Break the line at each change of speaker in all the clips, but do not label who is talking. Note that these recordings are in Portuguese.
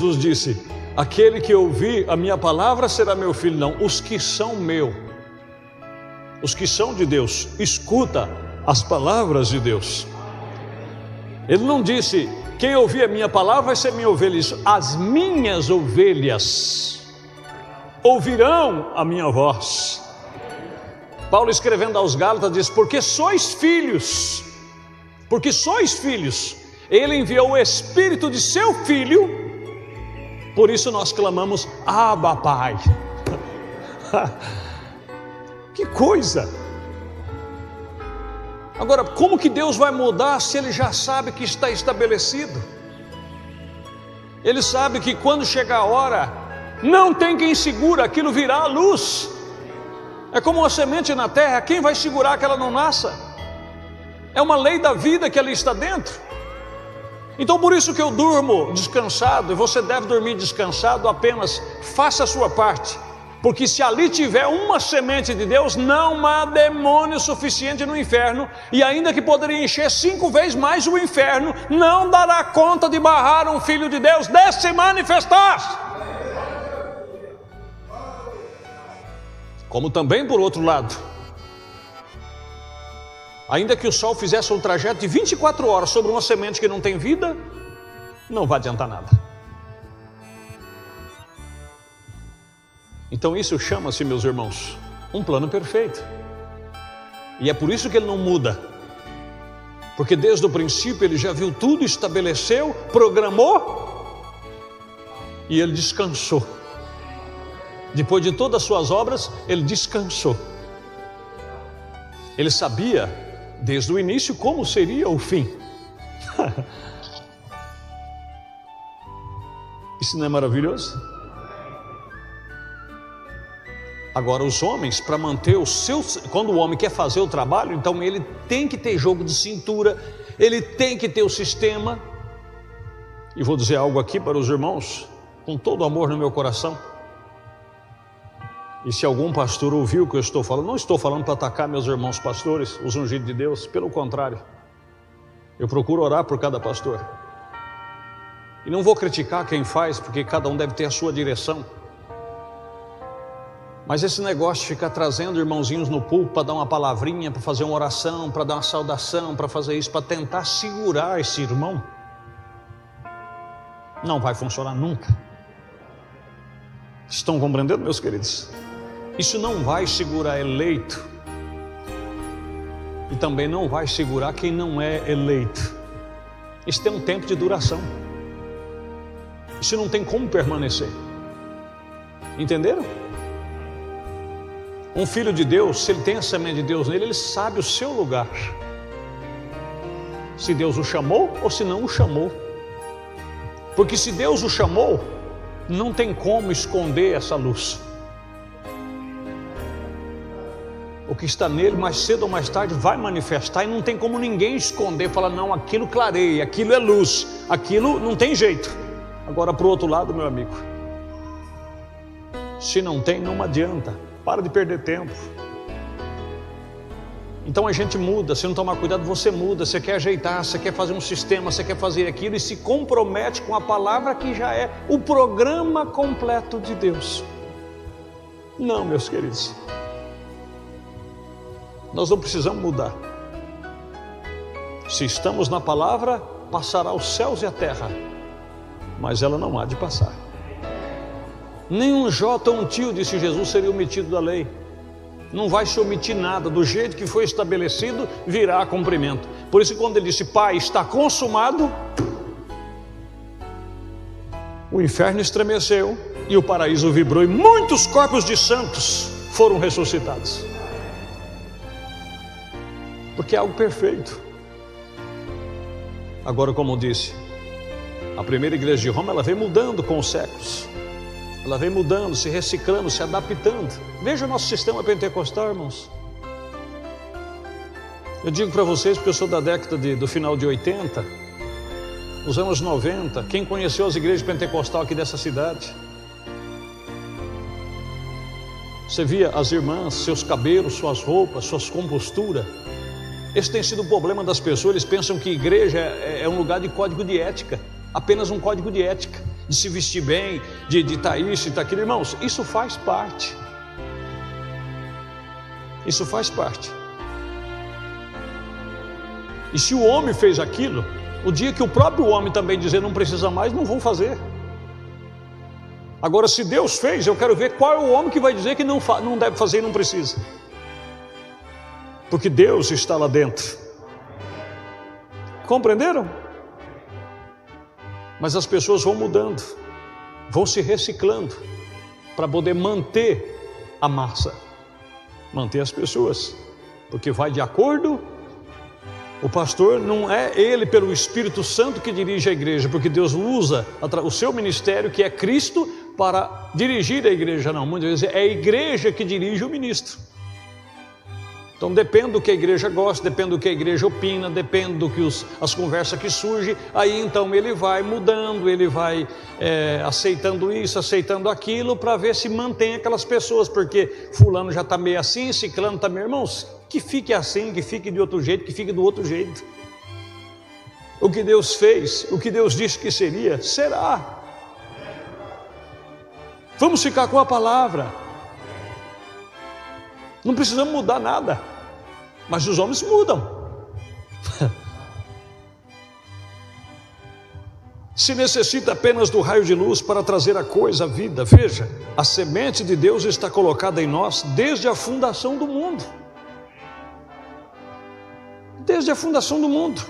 Jesus disse: aquele que ouvir a minha palavra será meu filho. Não, os que são meu, os que são de Deus, escuta as palavras de Deus. Ele não disse: quem ouvir a minha palavra vai ser minha ovelha. Isso, as minhas ovelhas ouvirão a minha voz. Paulo, escrevendo aos Gálatas, diz: porque sois filhos, ele enviou o Espírito de seu Filho, por isso nós clamamos: Abba, Pai. Que coisa! Agora, como que Deus vai mudar se Ele já sabe que está estabelecido? Ele sabe que quando chegar a hora, não tem quem segura, aquilo virá à luz. É como uma semente na terra, quem vai segurar que ela não nasça? É uma lei da vida que ali está dentro. Então por isso que eu durmo descansado, e você deve dormir descansado, apenas faça a sua parte. Porque se ali tiver uma semente de Deus, não há demônio suficiente no inferno, e ainda que poderia encher 5 vezes mais o inferno, não dará conta de barrar um filho de Deus de se manifestar. Como também por outro lado, ainda que o sol fizesse um trajeto de 24 horas sobre uma semente que não tem vida, não vai adiantar nada. Então isso chama-se, meus irmãos, um plano perfeito. E é por isso que ele não muda. Porque desde o princípio ele já viu tudo, estabeleceu, programou, e ele descansou. Depois de todas as suas obras, ele descansou. Ele sabia desde o início como seria o fim. Isso não é maravilhoso? Agora os homens, para manter o seu... Quando o homem quer fazer o trabalho, então ele tem que ter jogo de cintura, ele tem que ter o sistema. E vou dizer algo aqui para os irmãos, com todo amor no meu coração. E se algum pastor ouviu o que eu estou falando, não estou falando para atacar meus irmãos pastores, os ungidos de Deus, pelo contrário. Eu procuro orar por cada pastor. E não vou criticar quem faz, porque cada um deve ter a sua direção. Mas esse negócio de ficar trazendo irmãozinhos no púlpito para dar uma palavrinha, para fazer uma oração, para dar uma saudação, para fazer isso, para tentar segurar esse irmão, não vai funcionar nunca. Estão compreendendo, meus queridos? Isso não vai segurar eleito, e também não vai segurar quem não é eleito. Isso tem um tempo de duração. Isso não tem como permanecer. Entenderam? Um filho de Deus, se ele tem a semente de Deus nele, ele sabe o seu lugar. Se Deus o chamou ou se não o chamou. Porque se Deus o chamou, não tem como esconder essa luz. O que está nele, mais cedo ou mais tarde, vai manifestar, e não tem como ninguém esconder, falar: não, aquilo clareia, aquilo é luz, aquilo não tem jeito. Agora, para o outro lado, meu amigo, se não tem, não adianta. Para de perder tempo. Então a gente muda, se não tomar cuidado você muda, você quer ajeitar, você quer fazer um sistema, você quer fazer aquilo e se compromete com a palavra que já é o programa completo de Deus. Não, meus queridos, nós não precisamos mudar. Se estamos na palavra, passará os céus e a terra, mas ela não há de passar. Nenhum jota ou um tio, disse Jesus, seria omitido da lei. Não vai se omitir nada, do jeito que foi estabelecido, virá a cumprimento. Por isso, quando ele disse: Pai, está consumado, o inferno estremeceu e o paraíso vibrou, e muitos corpos de santos foram ressuscitados. Porque é algo perfeito. Agora, como eu disse, a primeira igreja de Roma, ela vem mudando com os séculos. Ela vem mudando, se reciclando, se adaptando. Veja o nosso sistema pentecostal, irmãos. Eu digo para vocês, porque eu sou da década do final de 80, nos anos 90, quem conheceu as igrejas pentecostais aqui dessa cidade? Você via as irmãs, seus cabelos, suas roupas, suas composturas. Esse tem sido o problema das pessoas. Eles pensam que igreja é um lugar de código de ética, apenas um código de ética. de se vestir bem, de estar isso e estar aquilo. Irmãos, isso faz parte. Isso faz parte. E se o homem fez aquilo, o dia que o próprio homem também dizer não precisa mais, não vão fazer. Agora, se Deus fez, eu quero ver qual é o homem que vai dizer que não deve fazer e não precisa. Porque Deus está lá dentro. Compreenderam? Mas as pessoas vão mudando, vão se reciclando, para poder manter a massa, manter as pessoas, porque vai de acordo. O pastor não é ele pelo Espírito Santo que dirige a igreja, porque Deus usa o seu ministério, que é Cristo, para dirigir a igreja. Não, muitas vezes é a igreja que dirige o ministro. Então depende do que a igreja gosta, depende do que a igreja opina, depende do que as conversas que surgem. Aí então ele vai mudando, ele vai aceitando isso, aceitando aquilo, para ver se mantém aquelas pessoas, porque fulano já está meio assim, ciclano está meio... Irmãos, que fique assim, que fique de outro jeito, que fique do outro jeito. O que Deus fez, o que Deus disse que seria, será. Vamos ficar com a palavra. Não precisamos mudar nada, mas os homens mudam. Se necessita apenas do raio de luz para trazer a coisa à vida. Veja, a semente de Deus está colocada em nós desde a fundação do mundo. Desde a fundação do mundo.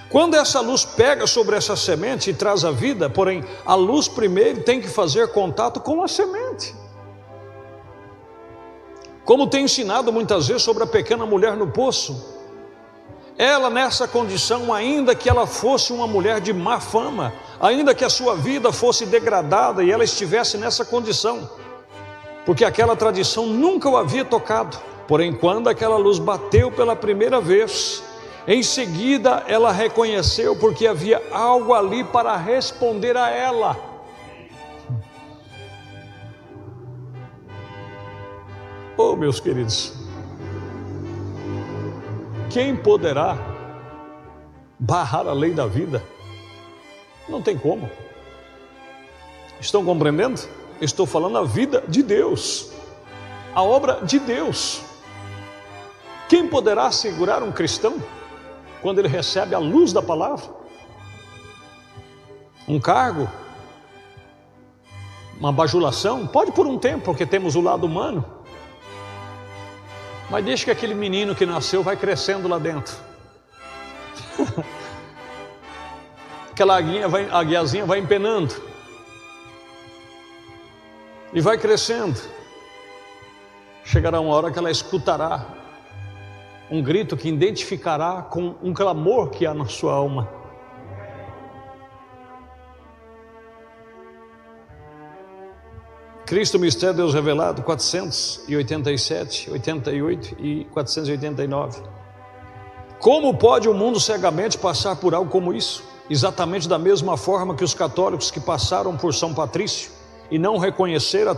Quando essa luz pega sobre essa semente e traz a vida, porém, a luz primeiro tem que fazer contato com a semente. Como tem ensinado muitas vezes sobre a pequena mulher no poço, ela nessa condição, ainda que ela fosse uma mulher de má fama, ainda que a sua vida fosse degradada e ela estivesse nessa condição, porque aquela tradição nunca o havia tocado, porém quando aquela luz bateu pela primeira vez, em seguida ela reconheceu, porque havia algo ali para responder a ela. Oh, meus queridos, quem poderá barrar a lei da vida? Não tem como. Estão compreendendo? Estou falando a vida de Deus, a obra de Deus. Quem poderá segurar um cristão quando ele recebe a luz da palavra? Um cargo, uma bajulação, pode por um tempo, porque temos o lado humano. Mas deixa que aquele menino que nasceu vai crescendo lá dentro. Aquela aguiazinha vai empenando. E vai crescendo. Chegará uma hora que ela escutará um grito que identificará com um clamor que há na sua alma. Cristo, mistério de Deus revelado, 487, 88 e 489. Como pode o mundo cegamente passar por algo como isso? Exatamente da mesma forma que os católicos que passaram por São Patrício e não reconheceram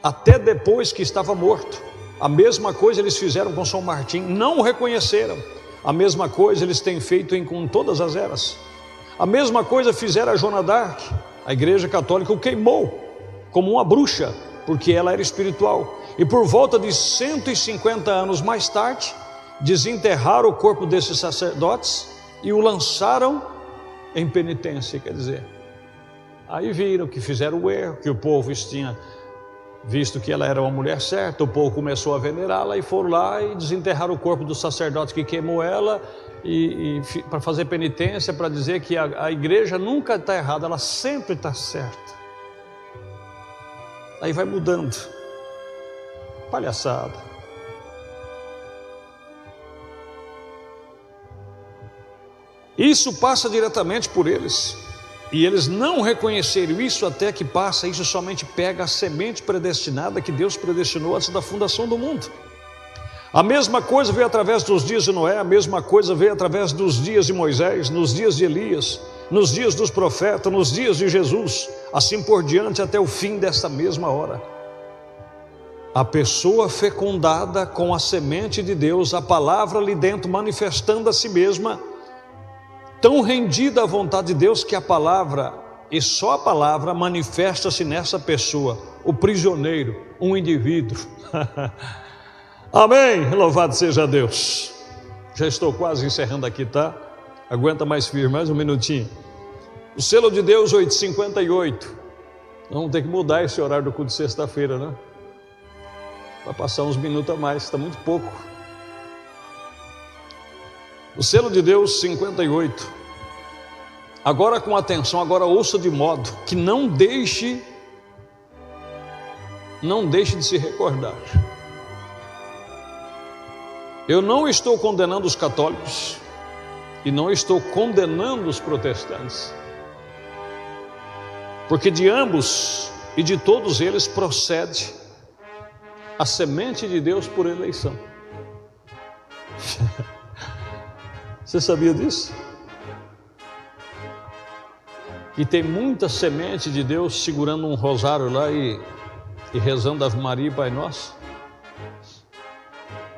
até depois que estava morto. A mesma coisa eles fizeram com São Martim, não o reconheceram. A mesma coisa eles têm feito com todas as eras. A mesma coisa fizeram a Joana d'Arc. A Igreja Católica o queimou como uma bruxa, porque ela era espiritual. E por volta de 150 anos mais tarde, desenterraram o corpo desses sacerdotes e o lançaram em penitência, quer dizer. Aí viram que fizeram o erro, que o povo tinha visto que ela era uma mulher certa, o povo começou a venerá-la e foram lá e desenterraram o corpo do sacerdote que queimou ela, e para fazer penitência, para dizer que a igreja nunca está errada, ela sempre está certa. Aí vai mudando. Palhaçada. Isso passa diretamente por eles. E eles não reconheceram isso até que passa. Isso somente pega a semente predestinada que Deus predestinou antes da fundação do mundo. A mesma coisa veio através dos dias de Noé, a mesma coisa veio através dos dias de Moisés, nos dias de Elias, nos dias dos profetas, nos dias de Jesus, assim por diante até o fim desta mesma hora. A pessoa fecundada com a semente de Deus, a palavra ali dentro manifestando a si mesma, tão rendida à vontade de Deus que a palavra, e só a palavra, manifesta-se nessa pessoa, o prisioneiro, um indivíduo. Amém, louvado seja Deus. Já estou quase encerrando aqui, tá? Aguenta mais firme, mais um minutinho. O selo de Deus 8h58. Vamos ter que mudar esse horário do culto de sexta-feira, né? Vai passar uns minutos a mais, está muito pouco. O selo de Deus 58. Agora com atenção, agora ouça de modo que não deixe de se recordar. Eu não estou condenando os católicos e não estou condenando os protestantes, porque de ambos e de todos eles procede a semente de Deus por eleição. Você sabia disso? E tem muita semente de Deus segurando um rosário lá e rezando Ave Maria e Pai Nosso.